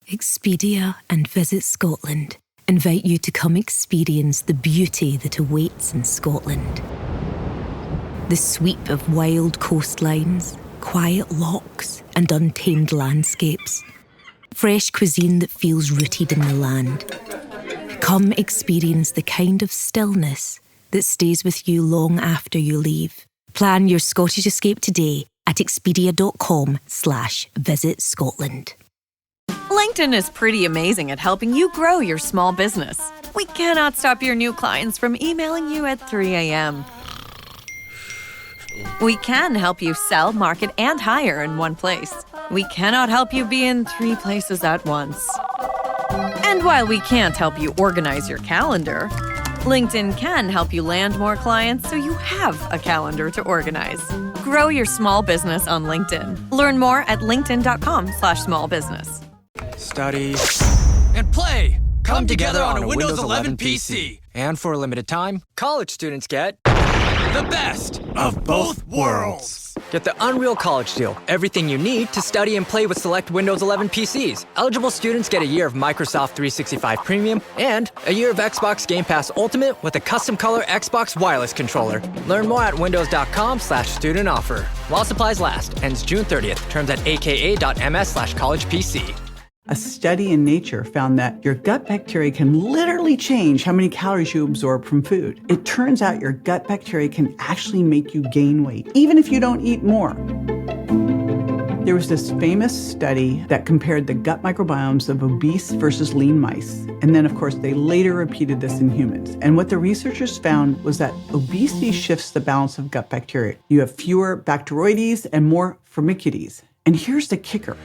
Expedia and Visit Scotland invite you to come experience the beauty that awaits in Scotland. The sweep of wild coastlines, quiet lochs, and untamed landscapes. Fresh cuisine that feels rooted in the land. Come experience the kind of stillness that stays with you long after you leave. Plan your Scottish escape today at expedia.com/Visit Scotland. LinkedIn is pretty amazing at helping you grow your small business. We cannot stop your new clients from emailing you at 3 a.m. We can help you sell, market, and hire in one place. We cannot help you be in 3 places at once. And while we can't help you organize your calendar, LinkedIn can help you land more clients so you have a calendar to organize. Grow your small business on LinkedIn. Learn more at linkedin.com/smallbusiness. Study and play come together on a Windows 11 PC. And for a limited time, college students get the best of both worlds. Get the Unreal College Deal. Everything you need to study and play with select Windows 11 PCs. Eligible students get a year of Microsoft 365 Premium and a year of Xbox Game Pass Ultimate with a custom color Xbox wireless controller. Learn more at windows.com/student offer. While supplies last. Ends June 30th. Terms at aka.ms/collegepc. A study in Nature found that your gut bacteria can literally change how many calories you absorb from food. It turns out your gut bacteria can actually make you gain weight, even if you don't eat more. There was this famous study that compared the gut microbiomes of obese versus lean mice. And then, of course, they later repeated this in humans. And what the researchers found was that obesity shifts the balance of gut bacteria. You have fewer Bacteroides and more Firmicutes. And here's the kicker.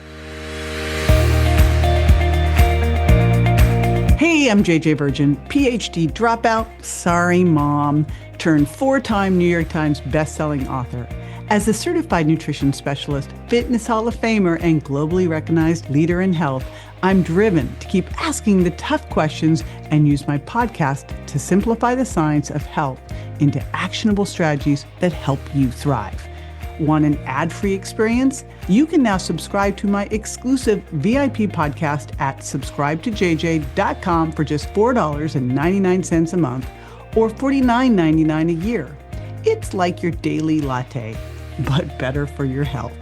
Hey, I'm JJ Virgin, PhD dropout, sorry mom, turned 4-time New York Times bestselling author. As a certified nutrition specialist, fitness Hall of Famer, and globally recognized leader in health, I'm driven to keep asking the tough questions and use my podcast to simplify the science of health into actionable strategies that help you thrive. Want an ad-free experience? You can now subscribe to my exclusive VIP podcast at subscribetojj.com for just $4.99 a month or $49.99 a year. It's like your daily latte, but better for your health.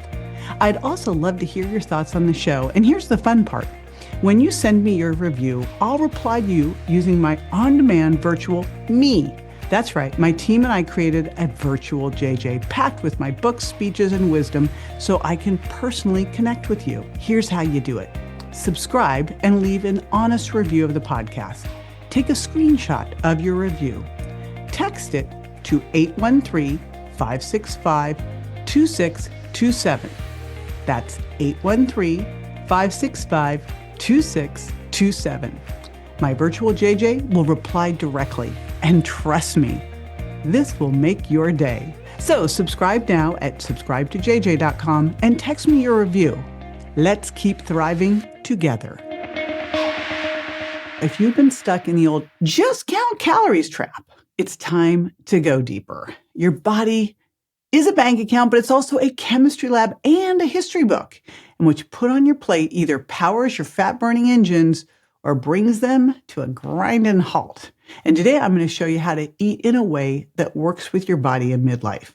I'd also love to hear your thoughts on the show. And here's the fun part. When you send me your review, I'll reply to you using my on-demand virtual me. That's right, my team and I created a virtual JJ packed with my books, speeches, and wisdom so I can personally connect with you. Here's how you do it. Subscribe and leave an honest review of the podcast. Take a screenshot of your review. Text it to 813-565-2627. That's 813-565-2627. My virtual JJ will reply directly. And trust me, this will make your day. So subscribe now at subscribetojj.com and text me your review. Let's keep thriving together. If you've been stuck in the old just count calories trap, it's time to go deeper. Your body is a bank account, but it's also a chemistry lab and a history book. And what you put on your plate either powers your fat-burning engines or brings them to a grinding halt. And today I'm going to show you how to eat in a way that works with your body in midlife.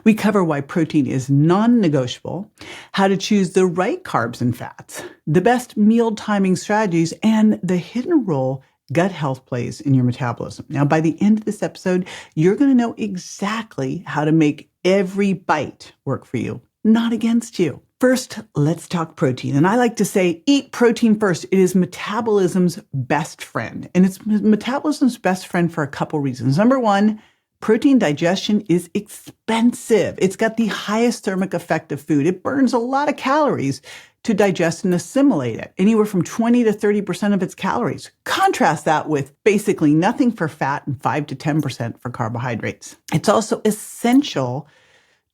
We cover why protein is non-negotiable, how to choose the right carbs and fats, the best meal timing strategies, and the hidden role gut health plays in your metabolism. Now, by the end of this episode, you're going to know exactly how to make every bite work for you, not against you. First, let's talk protein. And I like to say, eat protein first. It is metabolism's best friend. And it's metabolism's best friend for a couple reasons. Number one, protein digestion is expensive. It's got the highest thermic effect of food. It burns a lot of calories to digest and assimilate it, anywhere from 20 to 30% of its calories. Contrast that with basically nothing for fat and 5 to 10% for carbohydrates. It's also essential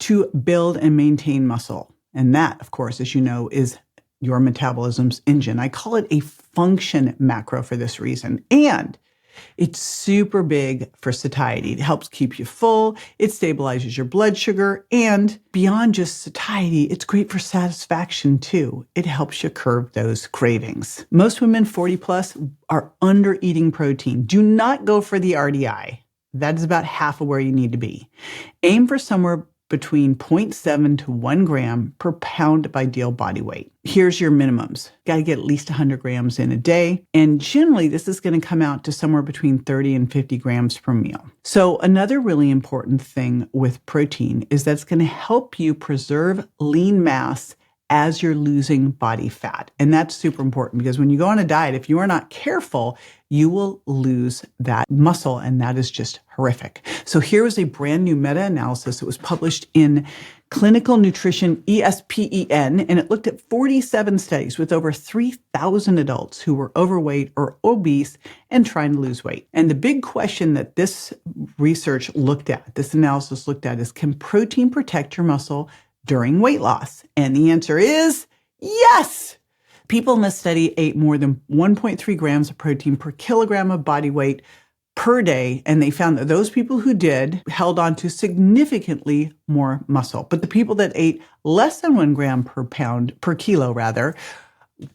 to build and maintain muscle. And that, of course, as you know, is your metabolism's engine. I call it a function macro for this reason. And It's super big for satiety. It helps keep you full. It stabilizes your blood sugar. And beyond just satiety, it's great for satisfaction too. It helps you curb those cravings. Most women 40 plus are under eating protein. Do not go for the RDI. That is about half of where you need to be. Aim for somewhere between 0.7 to 1 gram per pound of ideal body weight. Here's your minimums. Got to get at least 100 grams in a day. And generally, this is going to come out to somewhere between 30 and 50 grams per meal. So another really important thing with protein is that it's going to help you preserve lean mass as you're losing body fat. And that's super important because when you go on a diet, if you are not careful, you will lose that muscle, and that is just horrific. So here was a brand new meta-analysis that was published in Clinical Nutrition ESPEN, and it looked at 47 studies with over 3,000 adults who were overweight or obese and trying to lose weight. And the big question that this research looked at, this analysis looked at, is can protein protect your muscle during weight loss? And the answer is yes. People in this study ate more than 1.3 grams of protein per kilogram of body weight per day, and they found that those people who did held on to significantly more muscle. But the people that ate less than 1 gram per kilo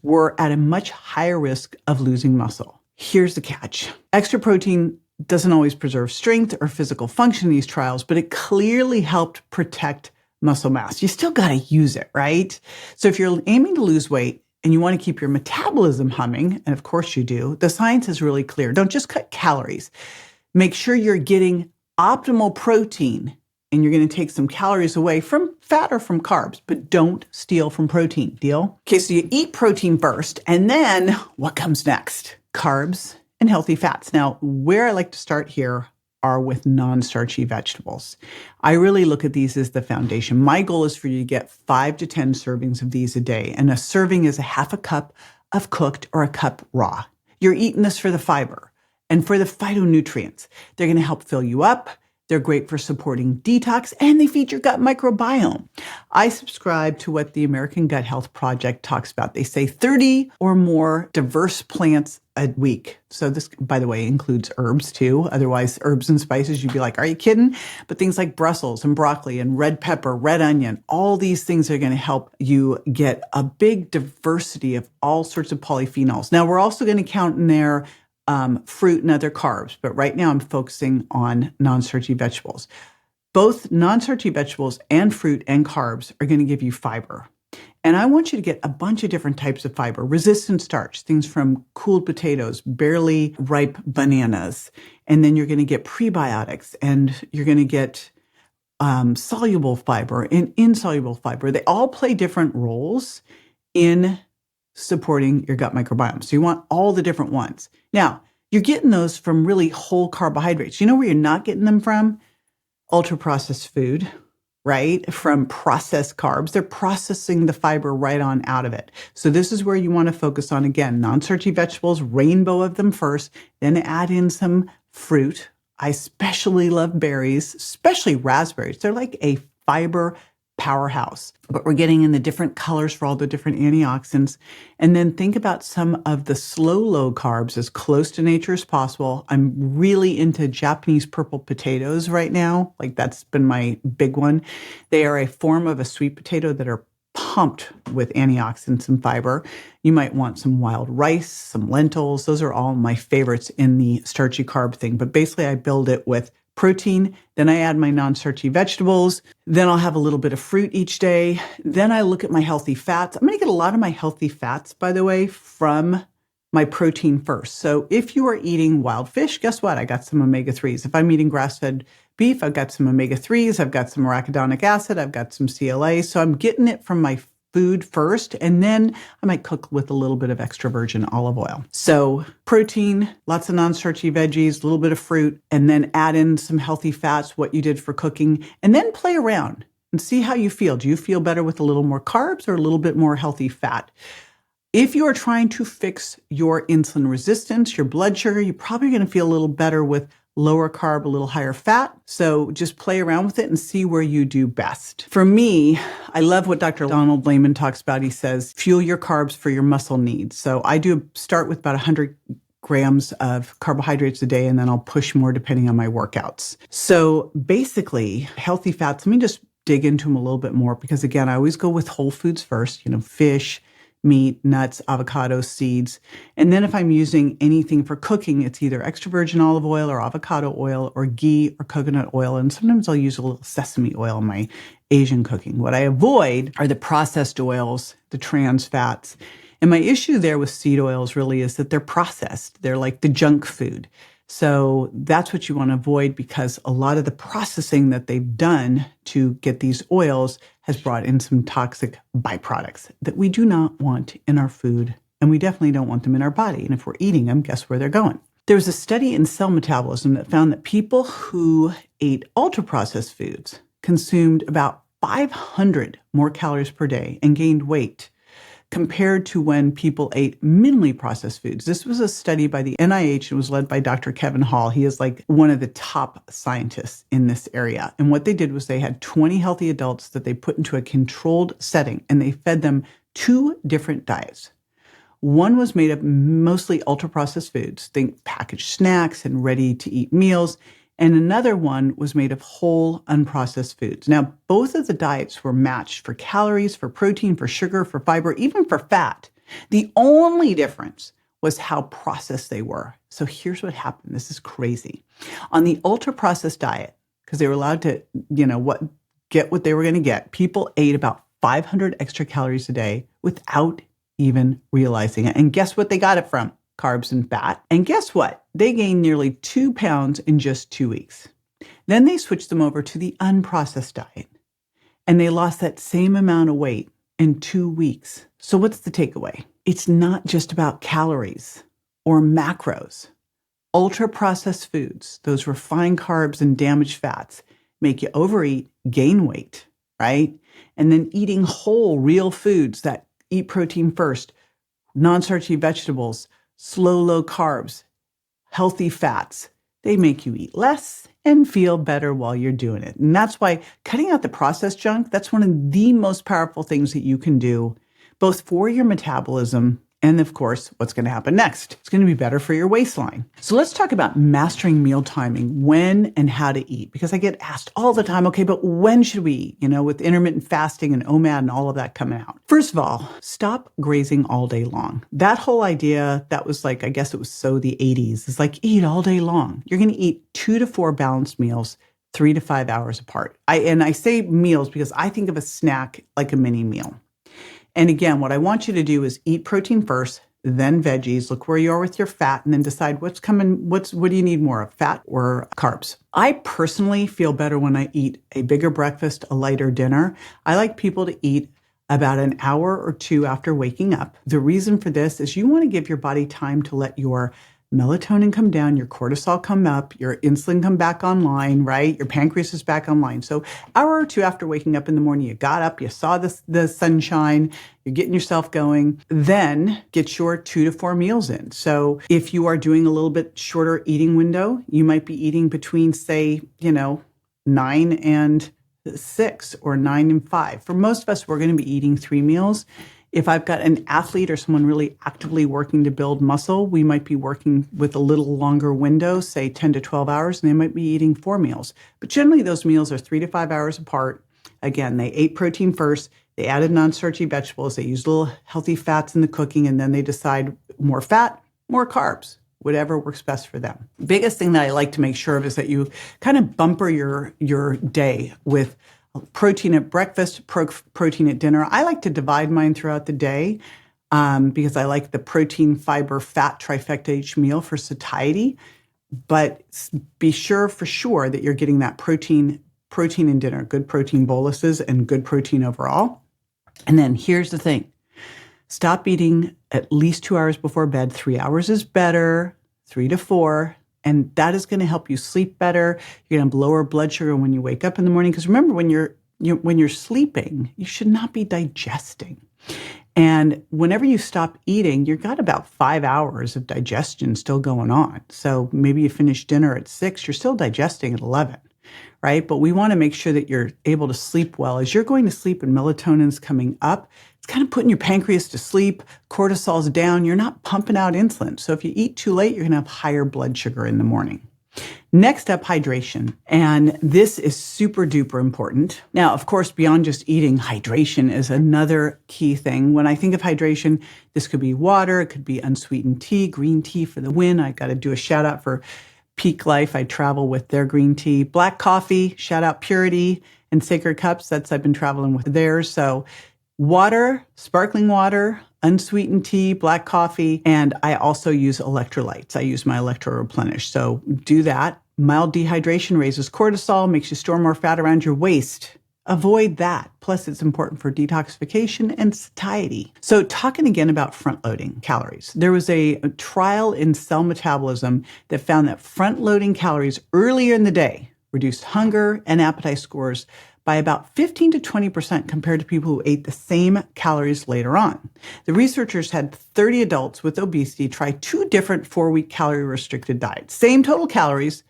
were at a much higher risk of losing muscle. Here's the catch. Extra protein doesn't always preserve strength or physical function in these trials, but it clearly helped protect muscle mass. You still got to use it, right? So if you're aiming to lose weight and you want to keep your metabolism humming, and of course you do, the science is really clear. Don't just cut calories. Make sure you're getting optimal protein, and you're going to take some calories away from fat or from carbs, but don't steal from protein. Deal? Okay, so you eat protein first, and then what comes next? Carbs and healthy fats. Now, where I like to start here are with non-starchy vegetables. I really look at these as the foundation. My goal is for you to get 5 to 10 servings of these a day. And a serving is a half a cup of cooked or a cup raw. You're eating this for the fiber and for the phytonutrients. They're going to help fill you up. They're great for supporting detox, and they feed your gut microbiome. I subscribe to what the American Gut Health Project talks about. They say 30 or more diverse plants a week. So this, by the way, includes herbs too. Otherwise, herbs and spices, you'd be like, are you kidding? But things like Brussels and broccoli and red pepper, red onion, all these things are going to help you get a big diversity of all sorts of polyphenols. Now, we're also going to count in there fruit and other carbs, but right now I'm focusing on non-starchy vegetables. Both non-starchy vegetables and fruit and carbs are going to give you fiber. And I want you to get a bunch of different types of fiber. Resistant starch, things from cooled potatoes, barely ripe bananas. And then you're going to get prebiotics, and you're going to get soluble fiber and insoluble fiber. They all play different roles in supporting your gut microbiome. So you want all the different ones. Now, you're getting those from really whole carbohydrates. You know where you're not getting them from? Ultra-processed food, right? From processed carbs. They're processing the fiber right on out of it. So this is where you want to focus on, again, non-starchy vegetables, rainbow of them first, then add in some fruit. I especially love berries, especially raspberries. They're like a fiber powerhouse, but we're getting in the different colors for all the different antioxidants. And then think about some of the low carbs as close to nature as possible. I'm really into Japanese purple potatoes right now. Like that's been my big one. They are a form of a sweet potato that are pumped with antioxidants and fiber. You might want some wild rice, some lentils. Those are all my favorites in the starchy carb thing. But basically I build it with protein, then I add my non-starchy vegetables, then I'll have a little bit of fruit each day. Then I look at my healthy fats. I'm going to get a lot of my healthy fats, by the way, from my protein first. So if you are eating wild fish, guess what? I got some omega-3s. If I'm eating grass-fed beef, I've got some omega-3s. I've got some arachidonic acid. I've got some CLA. So I'm getting it from my food first, and then I might cook with a little bit of extra virgin olive oil. So protein, lots of non-starchy veggies, a little bit of fruit, and then add in some healthy fats, what you did for cooking, and then play around and see how you feel. Do you feel better with a little more carbs or a little bit more healthy fat? If you are trying to fix your insulin resistance, your blood sugar, you're probably going to feel a little better with lower carb, a little higher fat. So just play around with it and see where you do best. For me, I love what Dr. Donald Layman talks about. He says, fuel your carbs for your muscle needs. So I do start with about 100 grams of carbohydrates a day, and then I'll push more depending on my workouts. So basically, healthy fats, let me just dig into them a little bit more because, again, I always go with whole foods first, fish, meat, nuts, avocados, seeds. And then if I'm using anything for cooking, it's either extra virgin olive oil or avocado oil or ghee or coconut oil. And sometimes I'll use a little sesame oil in my Asian cooking. What I avoid are the processed oils, the trans fats. And my issue there with seed oils really is that they're processed. They're like the junk food. So that's what you want to avoid because a lot of the processing that they've done to get these oils has brought in some toxic byproducts that we do not want in our food, and we definitely don't want them in our body. And if we're eating them, guess where they're going? There was a study in Cell Metabolism that found that people who ate ultra-processed foods consumed about 500 more calories per day and gained weight compared to when people ate minimally processed foods. This was a study by the NIH and was led by Dr. Kevin Hall. He is like one of the top scientists in this area. And what they did was they had 20 healthy adults that they put into a controlled setting and they fed them 2 different diets. One was made of mostly ultra-processed foods, think packaged snacks and ready-to-eat meals. And another one was made of whole, unprocessed foods. Now, both of the diets were matched for calories, for protein, for sugar, for fiber, even for fat. The only difference was how processed they were. So here's what happened. This is crazy. On the ultra-processed diet, because they were allowed to, get what they were going to get, people ate about 500 extra calories a day without even realizing it. And guess what they got it from? Carbs and fat. And guess what? They gained nearly 2 pounds in just 2 weeks. Then they switched them over to the unprocessed diet, and they lost that same amount of weight in 2 weeks. So what's the takeaway? It's not just about calories or macros. Ultra-processed foods, those refined carbs and damaged fats, make you overeat, gain weight, right? And then eating whole, real foods that eat protein first, non-starchy vegetables, low carbs, healthy fats, they make you eat less and feel better while you're doing it. And that's why cutting out the processed junk, that's one of the most powerful things that you can do, both for your metabolism and, of course, what's going to happen next. It's going to be better for your waistline. So let's talk about mastering meal timing, when and how to eat, because I get asked all the time, okay, but when should we eat, with intermittent fasting and OMAD and all of that coming out? First of all, stop grazing all day long. That whole idea, that was like, I guess it was so the 80s. It's like, eat all day long. You're going to eat 2 to 4 balanced meals, 3 to 5 hours apart. I say meals because I think of a snack like a mini meal. And again, what I want you to do is eat protein first, then veggies, look where you are with your fat, and then decide what do you need more of, fat or carbs? I personally feel better when I eat a bigger breakfast, a lighter dinner. I like people to eat about an hour or 2 after waking up. The reason for this is you want to give your body time to let your melatonin come down, your cortisol come up, your insulin come back online, right? Your pancreas is back online. So hour or 2 after waking up in the morning, you got up, you saw the sunshine, you're getting yourself going, then get your 2 to 4 meals in. So if you are doing a little bit shorter eating window, you might be eating between, say, 9 and 6 or 9 and 5. For most of us, we're going to be eating 3 meals. If I've got an athlete or someone really actively working to build muscle, we might be working with a little longer window, say 10 to 12 hours, and they might be eating 4 meals. But generally, those meals are 3 to 5 hours apart. Again, they ate protein first, they added non-starchy vegetables, they used little healthy fats in the cooking, and then they decide more fat, more carbs, whatever works best for them. Biggest thing that I like to make sure of is that you kind of bumper your day with protein at breakfast, protein at dinner. I like to divide mine throughout the day because I like the protein, fiber, fat trifecta each meal for satiety. But be sure for sure that you're getting that protein in dinner, good protein boluses and good protein overall. And then here's the thing. Stop eating at least 2 hours before bed. 3 hours is better, 3 to 4. And that is going to help you sleep better. You're going to have lower blood sugar when you wake up in the morning. Because remember, when you're sleeping, you should not be digesting. And whenever you stop eating, you've got about 5 hours of digestion still going on. So maybe you finish dinner at 6, you're still digesting at 11, right? But we want to make sure that you're able to sleep well. As you're going to sleep and melatonin's coming up, It's kind of putting your pancreas to sleep. Cortisol's down. You're not pumping out insulin. So if you eat too late, you're going to have higher blood sugar in the morning. Next up, hydration. And this is super duper important. Now, of course, beyond just eating, hydration is another key thing. When I think of hydration, this could be water, it could be unsweetened tea, green tea for the win. I got to do a shout out for Peak Life. I travel with their green tea. Black coffee, shout out Purity and Sacred Cups. I've been traveling with theirs. So water, sparkling water, unsweetened tea, black coffee, and I also use electrolytes. I use my Electro Replenish. So do that. Mild dehydration raises cortisol, makes you store more fat around your waist. Avoid that. Plus, it's important for detoxification and satiety. So talking again about front-loading calories. There was a trial in Cell Metabolism that found that front-loading calories earlier in the day reduced hunger and appetite scores by about 15 to 20% compared to people who ate the same calories later on. The researchers had 30 adults with obesity try 2 different 4-week calorie-restricted diets. Same total calories,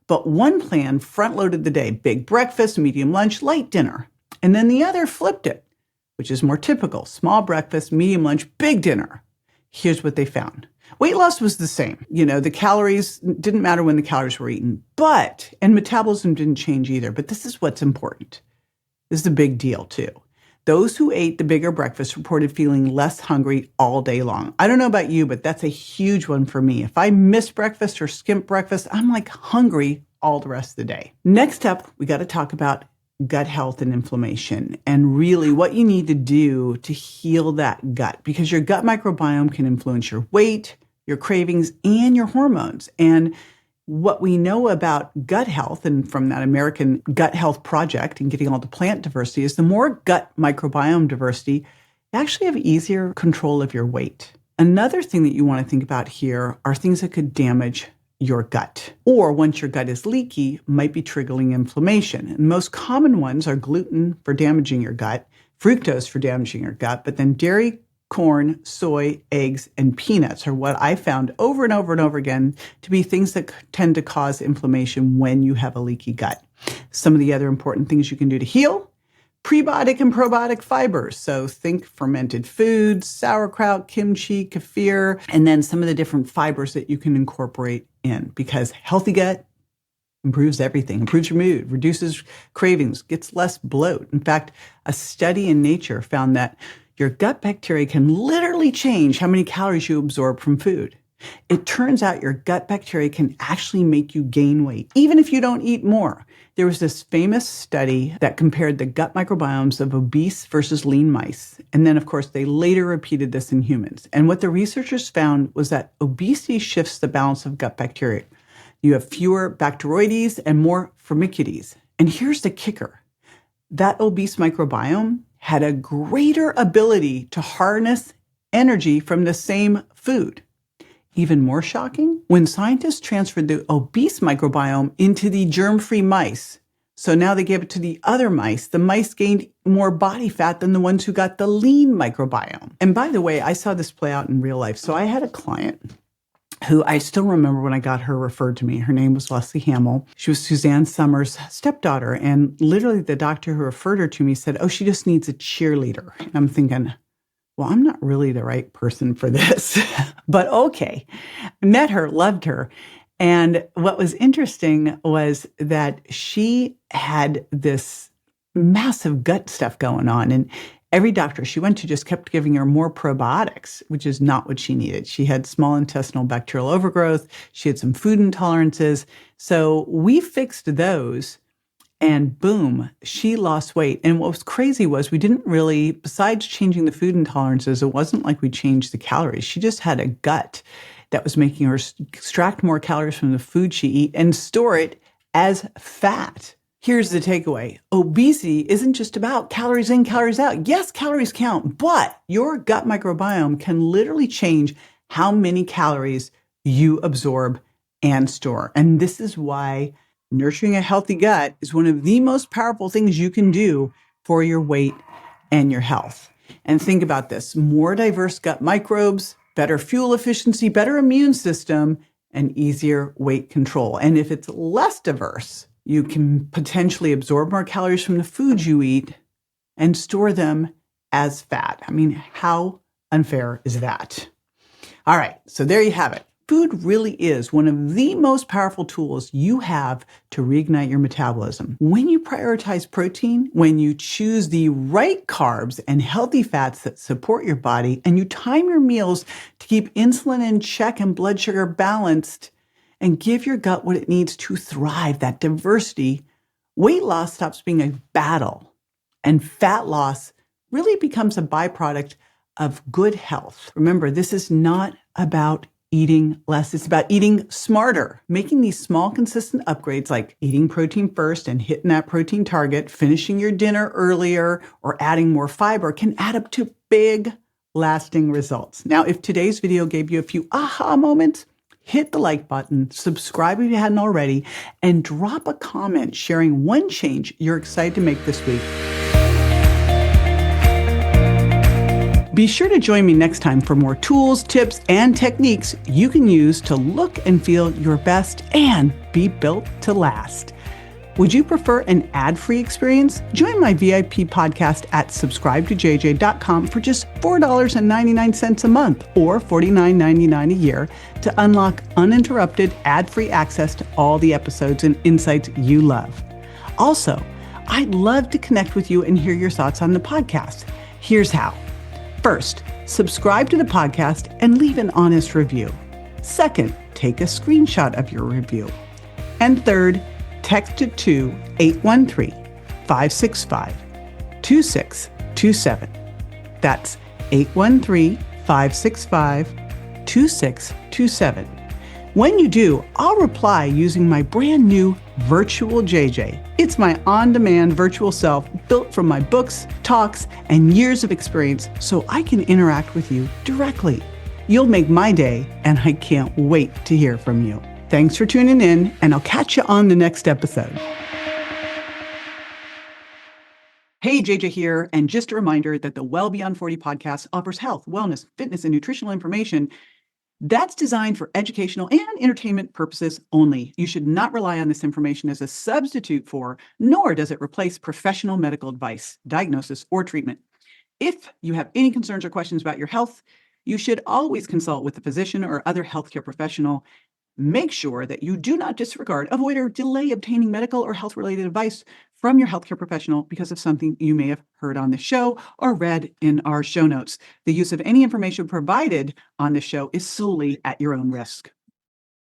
but one plan front-loaded the day, big breakfast, medium lunch, light dinner. And then the other flipped it, which is more typical, small breakfast, medium lunch, big dinner. Here's what they found. Weight loss was the same. The calories didn't matter when the calories were eaten, and metabolism didn't change either. But this is what's important. This is a big deal too. Those who ate the bigger breakfast reported feeling less hungry all day long. I don't know about you, but that's a huge one for me. If I miss breakfast or skimp breakfast, I'm like hungry all the rest of the day. Next up, we got to talk about gut health and inflammation and really what you need to do to heal that gut, because your gut microbiome can influence your weight, your cravings, and your hormones. And what we know about gut health, and from that American Gut Health Project and getting all the plant diversity, is the more gut microbiome diversity, you actually have easier control of your weight. Another thing that you want to think about here are things that could damage your gut, or once your gut is leaky, might be triggering inflammation. And most common ones are gluten for damaging your gut, fructose for damaging your gut, but then dairy, corn, soy, eggs, and peanuts are what I found over and over and over again to be things that tend to cause inflammation when you have a leaky gut. Some of the other important things you can do to heal: prebiotic and probiotic fibers. So think fermented foods, sauerkraut, kimchi, kefir, and then some of the different fibers that you can incorporate in, because healthy gut improves everything, improves your mood, reduces cravings, gets less bloat. In fact, a study in Nature found that your gut bacteria can literally change how many calories you absorb from food. It turns out your gut bacteria can actually make you gain weight, even if you don't eat more. There was this famous study that compared the gut microbiomes of obese versus lean mice. And then, of course, they later repeated this in humans. And what the researchers found was that obesity shifts the balance of gut bacteria. You have fewer Bacteroides and more Firmicutes. And here's the kicker. That obese microbiome had a greater ability to harness energy from the same food. Even more shocking, when scientists transferred the obese microbiome into the germ-free mice, so now they gave it to the other mice, the mice gained more body fat than the ones who got the lean microbiome. And by the way, I saw this play out in real life. So I had a client who I still remember when I got her referred to me. Her name was Leslie Hamill. She was Suzanne Summers' stepdaughter. And literally the doctor who referred her to me said, "Oh, she just needs a cheerleader." And I'm thinking, well, I'm not really the right person for this. But okay. Met her, loved her. And what was interesting was that she had this massive gut stuff going on. And every doctor she went to just kept giving her more probiotics, which is not what she needed. She had small intestinal bacterial overgrowth. She had some food intolerances. So we fixed those, and boom, she lost weight. And what was crazy was we didn't really, besides changing the food intolerances, it wasn't like we changed the calories. She just had a gut that was making her extract more calories from the food she eat and store it as fat. Here's the takeaway. Obesity isn't just about calories in, calories out. Yes, calories count, but your gut microbiome can literally change how many calories you absorb and store. And this is why nurturing a healthy gut is one of the most powerful things you can do for your weight and your health. And think about this: more diverse gut microbes, better fuel efficiency, better immune system, and easier weight control. And if it's less diverse, you can potentially absorb more calories from the foods you eat and store them as fat. I mean, how unfair is that? All right, so there you have it. Food really is one of the most powerful tools you have to reignite your metabolism. When you prioritize protein, when you choose the right carbs and healthy fats that support your body, and you time your meals to keep insulin in check and blood sugar balanced, and give your gut what it needs to thrive, that diversity, weight loss stops being a battle, and fat loss really becomes a byproduct of good health. Remember, this is not about eating less. It's about eating smarter, making these small, consistent upgrades like eating protein first and hitting that protein target, finishing your dinner earlier, or adding more fiber can add up to big, lasting results. Now, if today's video gave you a few aha moments, hit the like button, subscribe if you hadn't already, and drop a comment sharing one change you're excited to make this week. Be sure to join me next time for more tools, tips, and techniques you can use to look and feel your best and be built to last. Would you prefer an ad-free experience? Join my VIP podcast at subscribetojj.com for just $4.99 a month or $49.99 a year to unlock uninterrupted ad-free access to all the episodes and insights you love. Also, I'd love to connect with you and hear your thoughts on the podcast. Here's how. First, subscribe to the podcast and leave an honest review. Second, take a screenshot of your review. And third, text it to 813-565-2627. That's 813-565-2627. When you do, I'll reply using my brand new Virtual JJ. It's my on-demand virtual self built from my books, talks, and years of experience so I can interact with you directly. You'll make my day, and I can't wait to hear from you. Thanks for tuning in, and I'll catch you on the next episode. Hey, JJ here, and just a reminder that the Well Beyond 40 podcast offers health, wellness, fitness, and nutritional information that's designed for educational and entertainment purposes only. You should not rely on this information as a substitute for, nor does it replace professional medical advice, diagnosis, or treatment. If you have any concerns or questions about your health, you should always consult with a physician or other healthcare professional. Make sure that you do not disregard, avoid, or delay obtaining medical or health-related advice from your healthcare professional because of something you may have heard on the show or read in our show notes. The use of any information provided on the show is solely at your own risk.